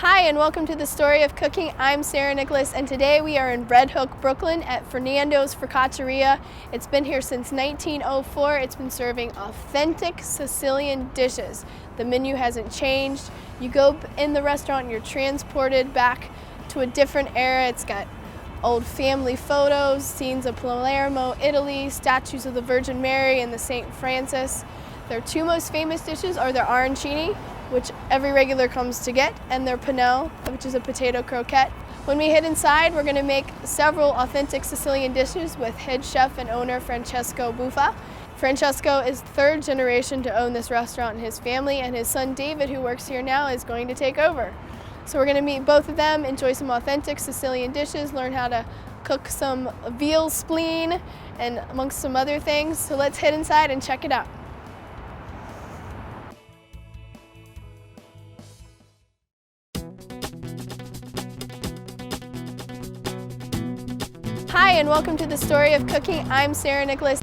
Hi, and welcome to the Story of Cooking. I'm Sarah Nicholas, and today we are in Red Hook, Brooklyn at Fernando's Focacceria. It's been here since 1904. It's been serving authentic Sicilian dishes. The menu hasn't changed. You go in the restaurant and you're transported back to a different era. It's got old family photos, scenes of Palermo, Italy, statues of the Virgin Mary and the St. Francis. Their two most famous dishes are their arancini, which every regular comes to get, and their penne, which is a potato croquette. When we head inside, we're gonna make several authentic Sicilian dishes with head chef and owner Francesco Buffa. Francesco is third generation to own this restaurant in his family, and his son David, who works here now, is going to take over. So we're gonna meet both of them, enjoy some authentic Sicilian dishes, learn how to cook some veal spleen, and amongst some other things. So let's head inside and check it out. Hi, and welcome to the Story of Cooking. I'm Sarah Nicholas.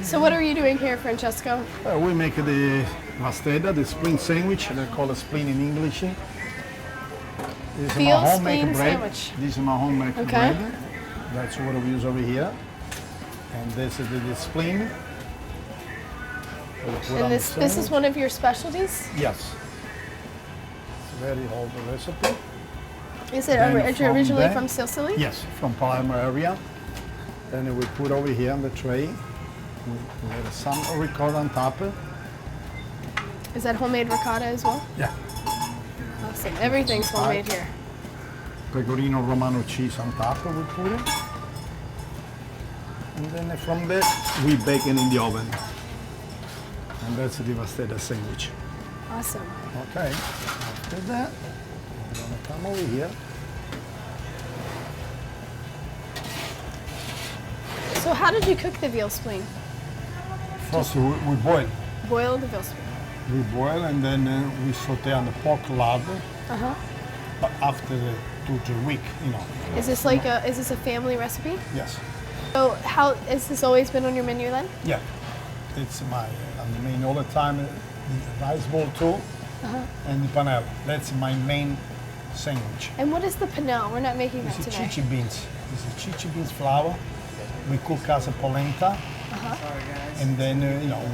So what are you doing here, Francesco? We make the masteda, the spleen sandwich. They call it spleen in English. This is my Veal homemade spleen bread. sandwich. This is my homemade Okay. bread. That's what we use over here. And this is the spleen. And this is one of your specialties? Yes. It's a very old recipe. Is it Then originally there- from Sicily? Yes, from Palermo area. Then we put over here on the tray. We have some ricotta on top. Is that homemade ricotta as well? Yeah. Awesome. Everything's homemade here. Pecorino Romano cheese on top we put it. And then from there we bake it in the oven. And that's the masteda sandwich. Awesome. Okay, after that, we're gonna come over here. So how did you cook the veal spleen? First we boil. Boil the veal spleen. We boil and then we saute on the pork lard. Uh-huh. But after the 2-3 week, you know. Is this a family recipe? Yes. So how, has this always been on your menu then? Yeah. It's on the main all the time. The rice bowl too, and the panelle. That's my main sandwich. And what is the penne? We're not making that This is today. chichi beans. This is chichi beans flour. We cook as a polenta, and then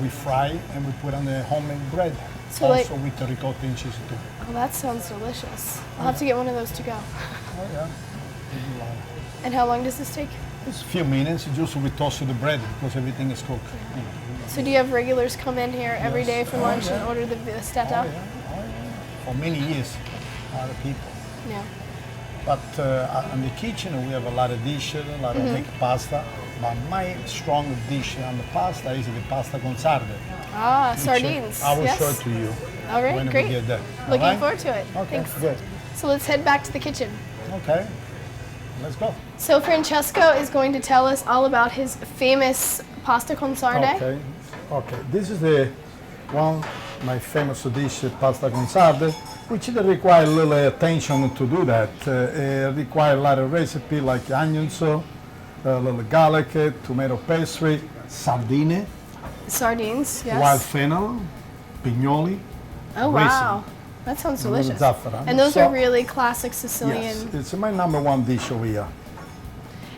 we fry and we put on the homemade bread. So also with the ricotta and cheese too. Oh, that sounds delicious. I'll have to get one of those to go. Oh yeah. And how long does this take? It's a few minutes. Just we toast the bread because everything is cooked. You know. So do you have regulars come in here every Yes. day for lunch and order the stetta? Oh yeah. For many years, a lot of people. Yeah. But in the kitchen we have a lot of dishes, a lot of make pasta. But my strong dish on the pasta is the pasta con sarde. Ah, which, sardines. I will Yes. show it to you. All right, when great. we get there. Looking All right? forward to it. Okay, Thanks. good. So let's head back to the kitchen. Okay, let's go. So Francesco is going to tell us all about his famous pasta con sarde. Okay. This is the one my famous dish, pasta con sarde, which does require a little attention to do that. It requires a lot of recipe like onions, a little garlic, tomato pastry, sardine, Sardines, yes. wild fennel, pignoli. Oh wow, that sounds A little delicious. zafferan. And those So- are really classic Sicilian. Yes, it's my number one dish over here.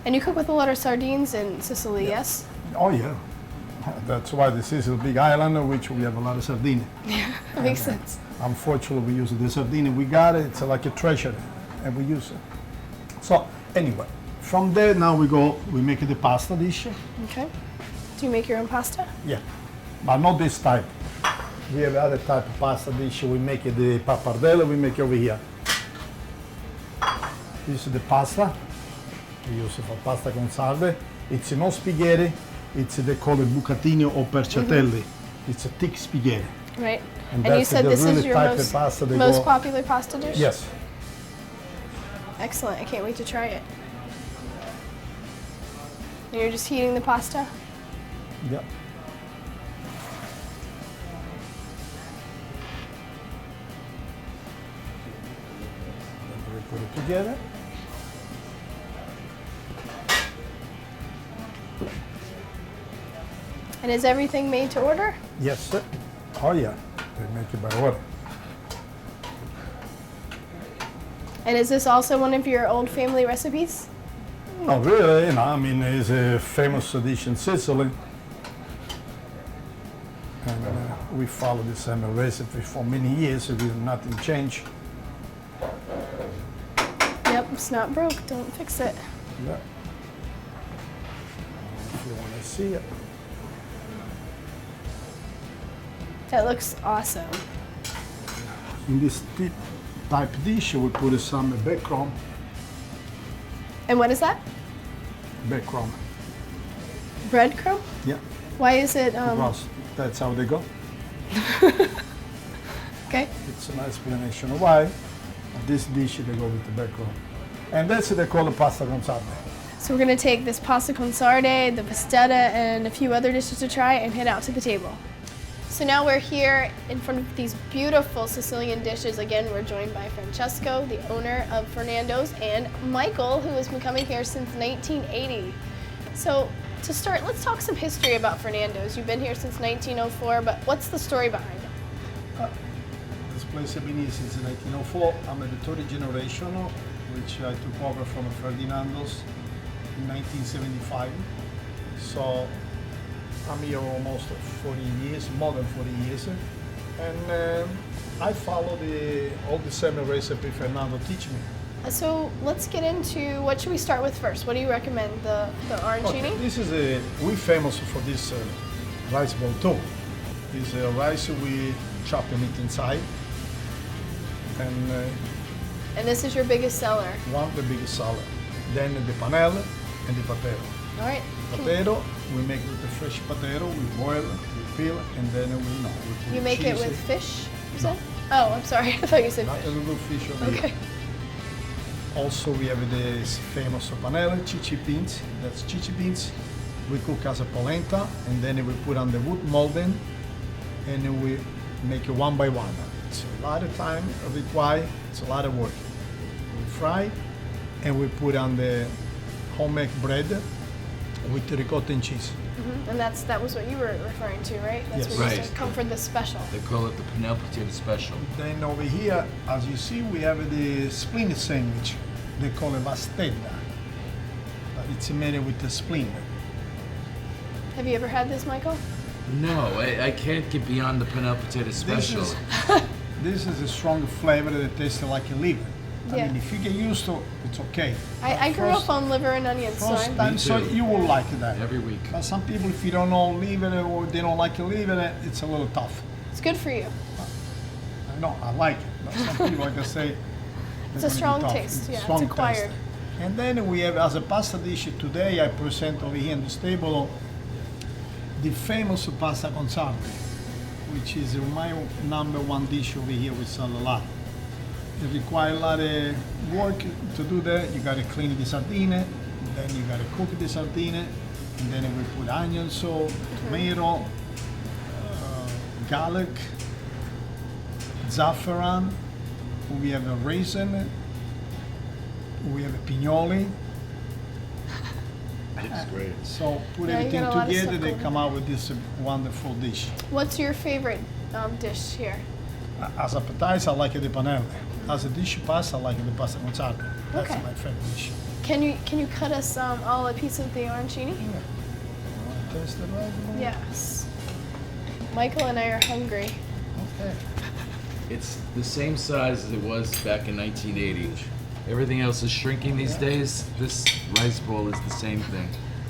And you cook with a lot of sardines in Sicily, yes? Oh yeah, that's why this is a big island, which we have a lot of sardine. That makes sense. Unfortunately, we use the sardine we got. It's like a treasure, and we use it. So anyway, from there now we make the pasta dish. Okay. Do you make your own pasta? Yeah, but not this type. We have other type of pasta dish. We make the pappardelle. We make over here. This is the pasta. We use it for pasta con sarde. It's no spaghetti. They call it bucatini or perciatelli. It's a thick spaghetti. Right. And And you that's said the this is really your type of most, pasta they most go- popular pasta dish? Yes. Excellent. I can't wait to try it. And you're just heating the pasta? Yeah. Then we put it together. And is everything made to order? Yes, sir. Oh yeah, they make it by order. And is this also one of your old family recipes? Oh really? No, I mean it's a famous dish in Sicily. And we follow the same recipe for many years, with nothing changed. Yep, it's not broke, don't fix it. Yeah. If you want to see it. That looks awesome. In this type dish, we put some breadcrumb. And what is that? Breadcrumb. Breadcrumb? Yeah. Why is it, Ross. That's how they go. okay. It's an explanation of why. This dish, they go with the breadcrumb. And that's what they call the pasta con sarde. So we're gonna take this pasta con sarde, the pastetta, and a few other dishes to try and head out to the table. So now we're here in front of these beautiful Sicilian dishes. Again, we're joined by Francesco, the owner of Fernandos, and Michael, who has been coming here since 1980. So to start, let's talk some history about Fernandos. You've been here since 1904, but what's the story behind it? This place has been here since 1904. I'm the third generation, which I took over from Fernandos in 1975. So I'm here almost 40 years, more than 40 years. And I follow all the same recipe Fernando teach me. So let's get into, what should we start with first? What do you recommend? The arancini? Okay, this is we're famous for this rice bowl too. This rice we chop it inside, And this is your biggest seller. one of the biggest salad. Then the panelle and the potato. All right. Potato, we make with the fresh potato, we boil, we peel, and then we put You make it cheese. with fish, you said? Oh, I'm sorry. I thought you said Not a fish. little fish over Okay. here. Also, we have this famous panelle, chichi beans. That's chichi beans. We cook as a polenta, and then we put on the wood molding, and we make it one by one. It's a lot of time required. It's a lot of work. We fry, and we put on the homemade bread with ricotta and cheese. And that was what you were referring to, right? That's Yes. what you Right. said. Come for the special. They call it the Penelope potato special. Then over here, as you see, we have the spleen sandwich. They call it vastella. But it's made with the spleen. Have you ever had this, Michael? No, I can't get beyond the Penelope potato special. This is a strong flavor that tastes like a liver. I Yeah. mean, if you get used to it, it's okay. I grew up on liver and onions, so First I'm, time, so too. you will like that. Every week. But some people, if you don't know liver or they don't like a liver, it's a little tough. it's good for you. I know, I like it. But some people, like I say, It's a strong taste. Yeah, it's acquired. And then we have, as a pasta dish today, I present over here on this table the famous pasta con sarde, which is my number one dish over here with sell a lot. It requires a lot of work to do that. You gotta clean the sardine, then you gotta cook the sardine, and then we put onion, salt, tomato, garlic, saffron. We have a raisin. We have a pignoli. It's great. So put Yeah, you everything got a lot of together, stuff they going come out with this wonderful dish. What's your favorite dish here? As appetizer, I like the panelle. As a dish pasta, I like the pasta con sarde. That's Okay. my favorite dish. Can you cut us all a piece of the arancini? Yeah. You want to taste it right? Yes. Michael and I are hungry. Okay. It's the same size as it was back in 1980. Everything else is shrinking these days. This rice bowl is the same thing.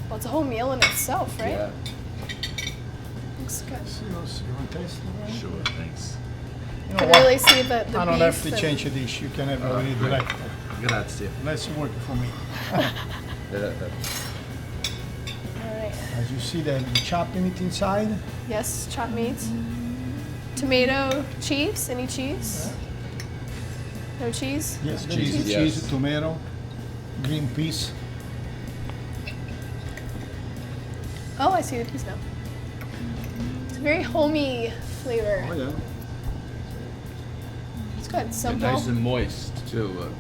Well, it's a whole meal in itself, right? Yeah, Looks good. See, you want to taste it right? sure, thanks. You You know can what? really see the I don't have beef to and- change a dish. You can have it already great. direct. Grazie. Let's work for me. All right. As you see, they have the chopped meat inside. Yes, chopped meats. Tomato, cheese. Any cheese? No cheese? Yes, Cheese, cheese, yes. cheese, tomato, green peas. Oh, I see the piece now. It's a very homey flavor. Oh yeah. It's good. And Simple. nice and moist too.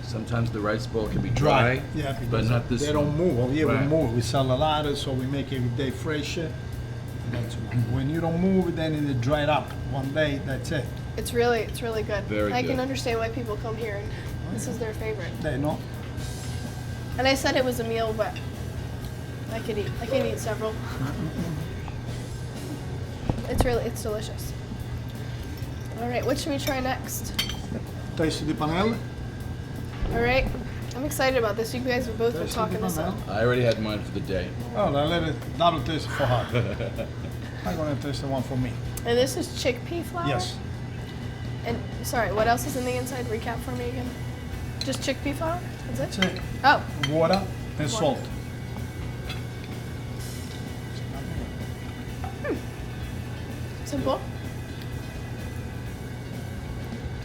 Sometimes the rice bowl can be dry, Yeah, but because not this they one. don't move. Over here Right. we move. We sell a lot, so we make every day fresh. That's why. When you don't move, then it dries up. One day, that's it. It's really good. Very I can good. understand why people come here and this is their favorite. They know. And I said it was a meal, but I can eat several. It's delicious. All right, what should we try next? Taste the panelle. All right, I'm excited about this. You guys have both been Taste talking the this up. panelle. I already had mine for the day. Oh, that'll taste for her. I'm gonna taste the one for me. And this is chickpea flour? Yes. And sorry, what else is in the inside? Recap for me again. Just chickpea flour? That's That's it? it. Oh, Water and salt. simple.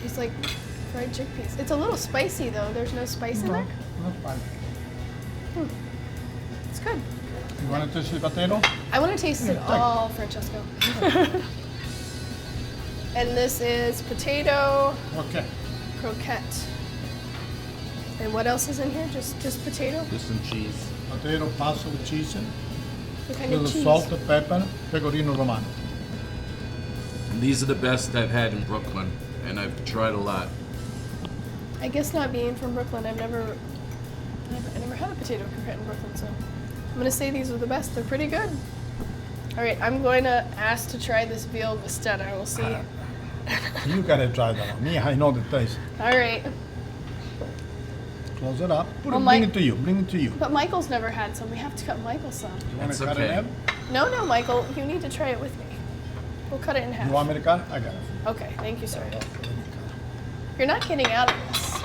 It's like fried chickpeas. It's a little spicy though. There's no spice in No, there? not bad. It's good. You wanna taste the potato? I want to taste it Yeah, thank all, Francesco. And this is potato Okay. croquette. And what else is in here? Just potato? Just some cheese. What Potato, parsley, cheese, kind little of cheese? salt, pepper, pecorino romano. And these are the best I've had in Brooklyn, and I've tried a lot. I guess not being from Brooklyn, I never had a potato croquette in Brooklyn, so I'm gonna say these are the best. They're pretty good. All right, I'm going to ask to try this veal vistetta. We'll see. You gotta try that one. Me, I know the taste. All right, Close it up. Well, Bring it to you. Bring it to you. but Michael's never had some. We have to cut Michael some. You want That's to cut it okay. in? No, Michael, you need to try it with me. We'll cut it in half. You want me to cut it? I got it. Okay, thank you, sir. You're not getting out of this.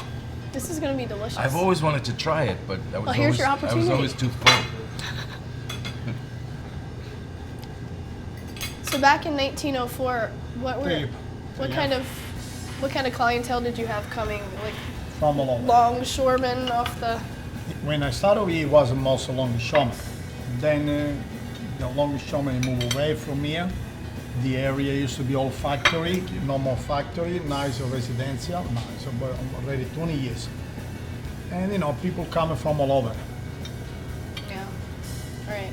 This is gonna be delicious. I've always wanted to try it, but I was, Well, here's your I was opportunity. always too full. So back in 1904, what Tape. kind of clientele did you have coming? Like From all over. longshoremen off the. When I started, it was most longshoremen. Then the longshoremen moved away from here. The area used to be all factory, no more factory, nice residential, nice, but already 20 years. And you know, people coming from all over. Yeah. All right.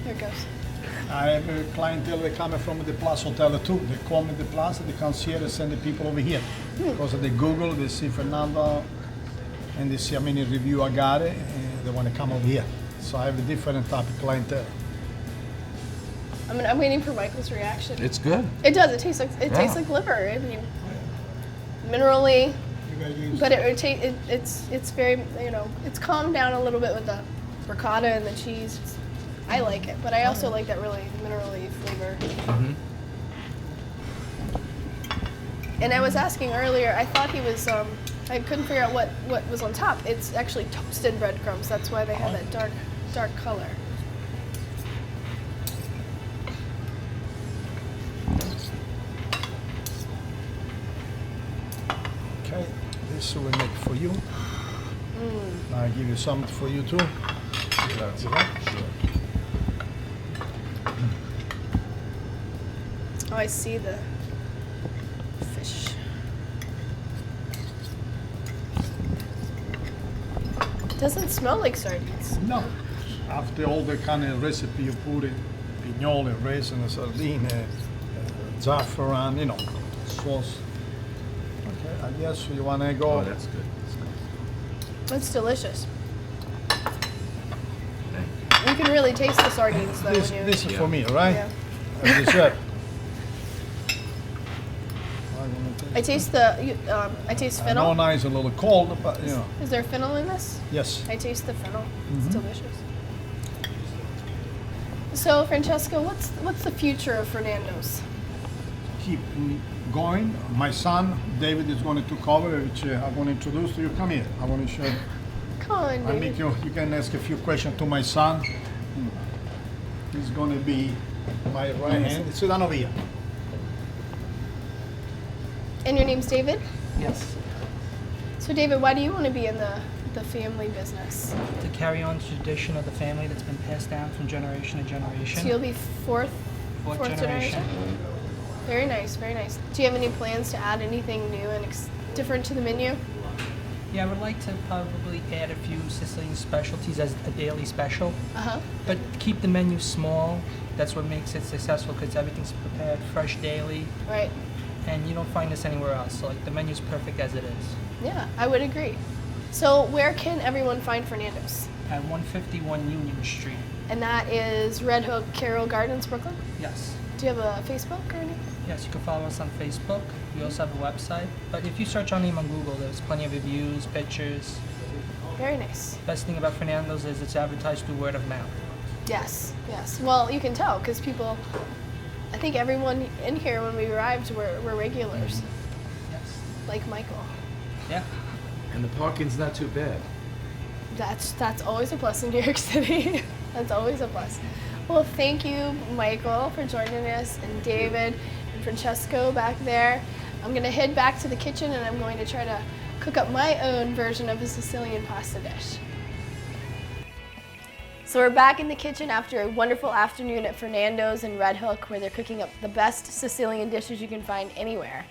Here it goes. I have a clientele that coming from the Plus Hotel too. They call me the Plus, they come here and send the people over here. Because they Google, they see Fernando, and they see how many review I got it, and they want to come over here. So I have a different type of clientele. I'm waiting for Michael's reaction. It's good. It does. It tastes Yeah. like liver. I mean, minerally, You gotta use but it's very, you know, it's calmed down a little bit with the ricotta and the cheese. I like it, but I also like that really minerally flavor. And I was asking earlier, I thought he was, I couldn't figure out what was on top. It's actually toasted breadcrumbs. That's why they have that dark color. Okay, this we make for you. I'll give you some for you too. Sure. Oh, I see the fish. Doesn't smell like sardines. No. After all the kind of recipe you put in, pignole, raisin, sardine, saffron, you know, sauce. Okay, I guess you want to go. Oh, that's good. That's good. It's delicious. Thank You can really taste the sardines though This, when you. this is Yeah. for me, right? Yeah. As dessert. I taste I taste I know fennel. now it's a little cold, but you know, Is there fennel in this? yes. I taste the fennel. It's delicious. So, Francesco, what's the future of Fernando's? Keep going. My son, David, is going to take over, which I'm going to introduce to you. Come here. I want to show you. Come on, I make David. you can ask a few questions to my son. He's going to be my right hand. Sit down over here. And your name's David? Yes. So, David, why do you want to be in the the family business? To carry on the tradition of the family that's been passed down from generation to generation. So you'll be fourth Fourth generation? generation. Very nice, very nice. Do you have any plans to add anything new and different to the menu? Yeah, I would like to probably add a few Sicilian specialties as a daily special, Uh-huh. but keep the menu small. That's what makes it successful because everything's prepared fresh daily, Right. and you don't find this anywhere else. So like the menu's perfect as it is. Yeah, I would agree. So where can everyone find Fernandos? At 151 Union Street. And that is Red Hook, Carroll Gardens, Brooklyn? Yes. Do you have a Facebook or anything? Yes, you can follow us on Facebook. We also have a website. But if you search our name on Google, there's plenty of reviews, pictures. Very nice. Best thing about Fernando's is it's advertised through word of mouth. Yes, yes. Well, you can tell because people, I think everyone in here when we arrived were regulars, Yes. like Michael. Yeah. And the parking's not too bad. That's always a plus in New York City. That's always a plus. Well, thank you, Michael, for joining us, and David and Francesco back there. I'm gonna head back to the kitchen and I'm going to try to cook up my own version of a Sicilian pasta dish. So we're back in the kitchen after a wonderful afternoon at Fernando's in Red Hook, where they're cooking up the best Sicilian dishes you can find anywhere.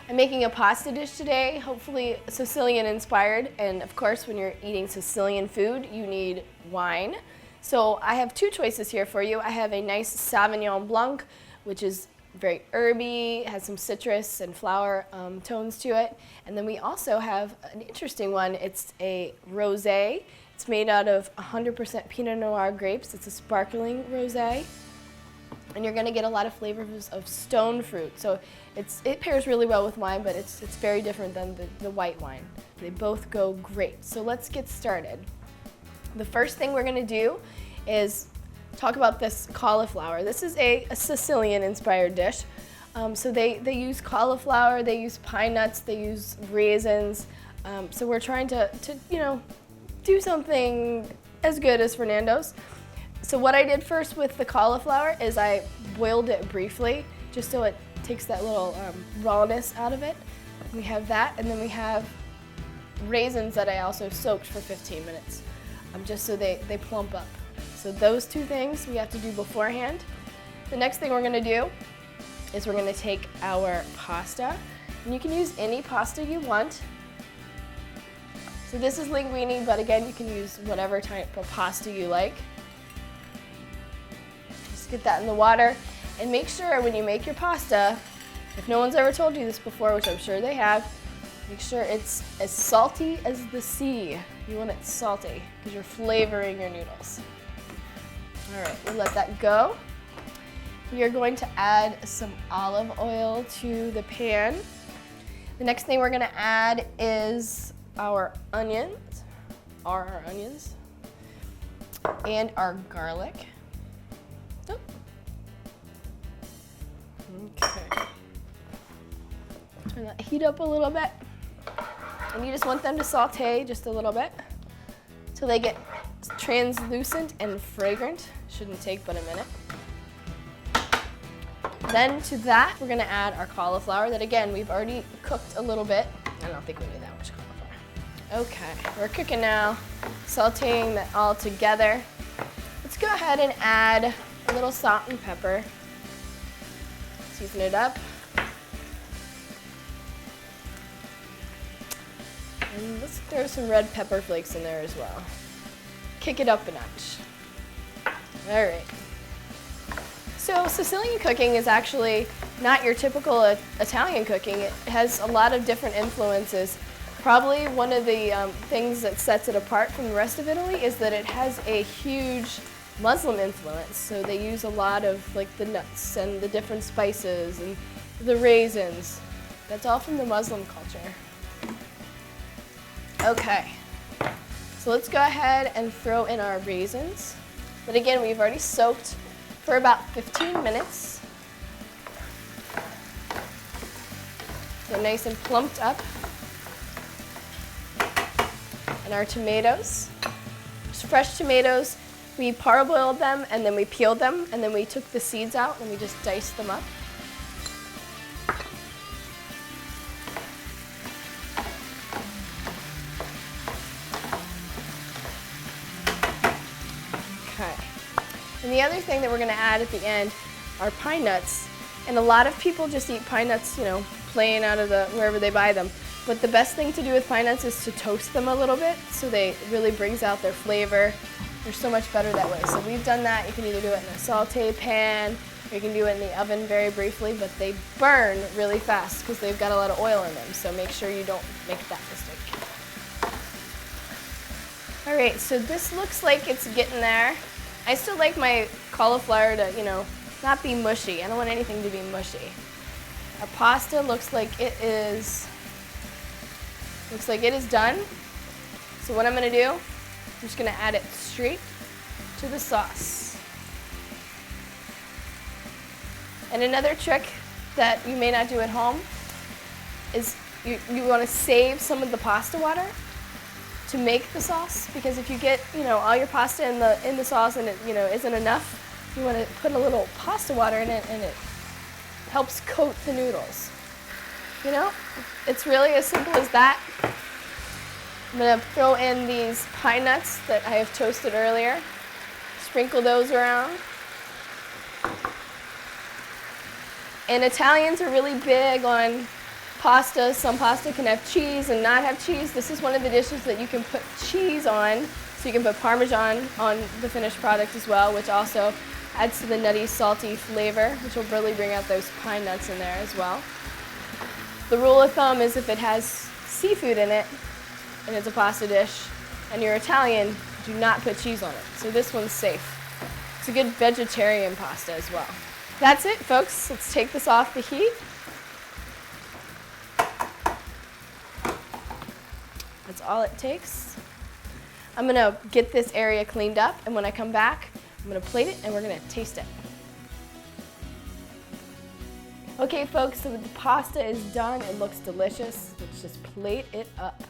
I'm making a pasta dish today, hopefully Sicilian inspired, and of course when you're eating Sicilian food, you need wine. So I have two choices here for you. I have a nice Sauvignon Blanc, which is very herby, has some citrus and flower tones to it. And then we also have an interesting one. It's a rosé. It's made out of 100% Pinot Noir grapes. It's a sparkling rosé. And you're gonna get a lot of flavors of stone fruit. So it pairs really well with wine, but it's very different than the white wine. They both go great. So let's get started. The first thing we're gonna do is talk about this cauliflower. This is a Sicilian inspired dish. So they use cauliflower, they use pine nuts, they use raisins. So we're trying to do something as good as Fernando's. So what I did first with the cauliflower is I boiled it briefly, just so it takes that little rawness out of it. We have that, and then we have raisins that I also soaked for 15 minutes, just so they plump up. So those two things we have to do beforehand. The next thing we're gonna do is we're gonna take our pasta, and you can use any pasta you want. So this is linguine, but again, you can use whatever type of pasta you like. Just get that in the water, and make sure when you make your pasta, if no one's ever told you this before, which I'm sure they have, make sure it's as salty as the sea. You want it salty, because you're flavoring your noodles. All right, we'll let that go. We are going to add some olive oil to the pan. The next thing we're gonna add is our onions, and our garlic. Oh. Okay. Turn that heat up a little bit. And you just want them to saute just a little bit till they get translucent and fragrant. Shouldn't take but a minute. Then to that, we're gonna add our cauliflower that again, we've already cooked a little bit. I don't think we need that much cauliflower. Okay, we're cooking now, sauteing that all together. Let's go ahead and add a little salt and pepper. Season it up. And let's throw some red pepper flakes in there as well. Kick it up a notch. All right. So Sicilian cooking is actually not your typical Italian cooking. It has a lot of different influences. Probably one of the things that sets it apart from the rest of Italy is that it has a huge Muslim influence. So they use a lot of like the nuts and the different spices and the raisins. That's all from the Muslim culture. Okay, so let's go ahead and throw in our raisins. But again, we've already soaked for about 15 minutes. So nice and plumped up. And our tomatoes, just fresh tomatoes. We parboiled them and then we peeled them and then we took the seeds out and we just diced them up. And the other thing that we're gonna add at the end are pine nuts. And a lot of people just eat pine nuts, you know, plain out of wherever they buy them. But the best thing to do with pine nuts is to toast them a little bit so it really brings out their flavor. They're so much better that way. So we've done that. You can either do it in a saute pan, or you can do it in the oven very briefly, but they burn really fast because they've got a lot of oil in them. So make sure you don't make that mistake. All right, so this looks like it's getting there. I still like my cauliflower to, you know, not be mushy. I don't want anything to be mushy. Our pasta looks like it is done. So what I'm gonna do, I'm just gonna add it straight to the sauce. And another trick that you may not do at home is you wanna save some of the pasta water to make the sauce, because if you get, you know, all your pasta in the sauce and it, you know, isn't enough, you want to put a little pasta water in it, and it helps coat the noodles. You know, it's really as simple as that. I'm gonna throw in these pine nuts that I have toasted earlier. Sprinkle those around. And Italians are really big on pasta. Some pasta can have cheese and not have cheese. This is one of the dishes that you can put cheese on. So you can put Parmesan on the finished product as well, which also adds to the nutty, salty flavor, which will really bring out those pine nuts in there as well. The rule of thumb is if it has seafood in it and it's a pasta dish and you're Italian, do not put cheese on it. So this one's safe. It's a good vegetarian pasta as well. That's it, folks. Let's take this off the heat. That's all it takes. I'm gonna get this area cleaned up, and when I come back, I'm gonna plate it and we're gonna taste it. Okay, folks, so the pasta is done. It looks delicious. Let's just plate it up.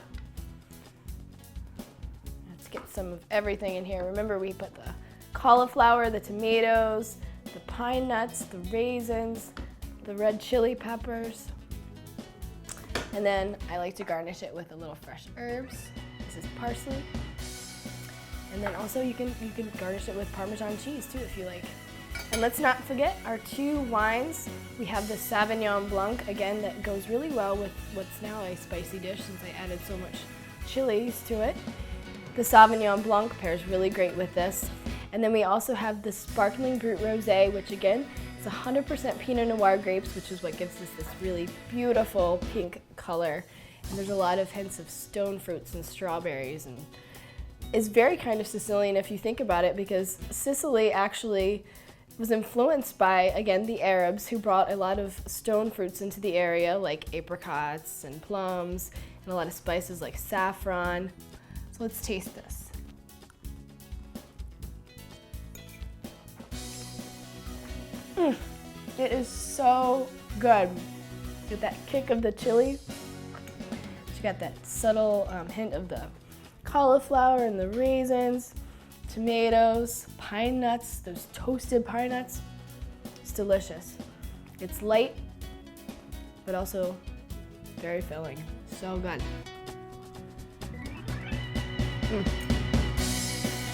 Let's get some of everything in here. Remember, we put the cauliflower, the tomatoes, the pine nuts, the raisins, the red chili peppers. And then I like to garnish it with a little fresh herbs. This is parsley. And then also you can garnish it with Parmesan cheese too if you like. And let's not forget our two wines. We have the Sauvignon Blanc, again, that goes really well with what's now a spicy dish since I added so much chilies to it. The Sauvignon Blanc pairs really great with this. And then we also have the Sparkling Brut Rosé, which again, it's 100% Pinot Noir grapes, which is what gives us this really beautiful pink color. And there's a lot of hints of stone fruits and strawberries, and it's very kind of Sicilian if you think about it, because Sicily actually was influenced by, again, the Arabs, who brought a lot of stone fruits into the area, like apricots and plums, and a lot of spices like saffron. So let's taste this. It is so good. Get that kick of the chili. You got that subtle hint of the cauliflower and the raisins, tomatoes, pine nuts, those toasted pine nuts. It's delicious. It's light, but also very filling. So good.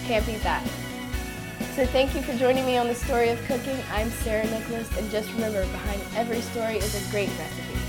Can't beat that. So thank you for joining me on The Story of Cooking. I'm Sarah Nicholas, and just remember, behind every story is a great recipe.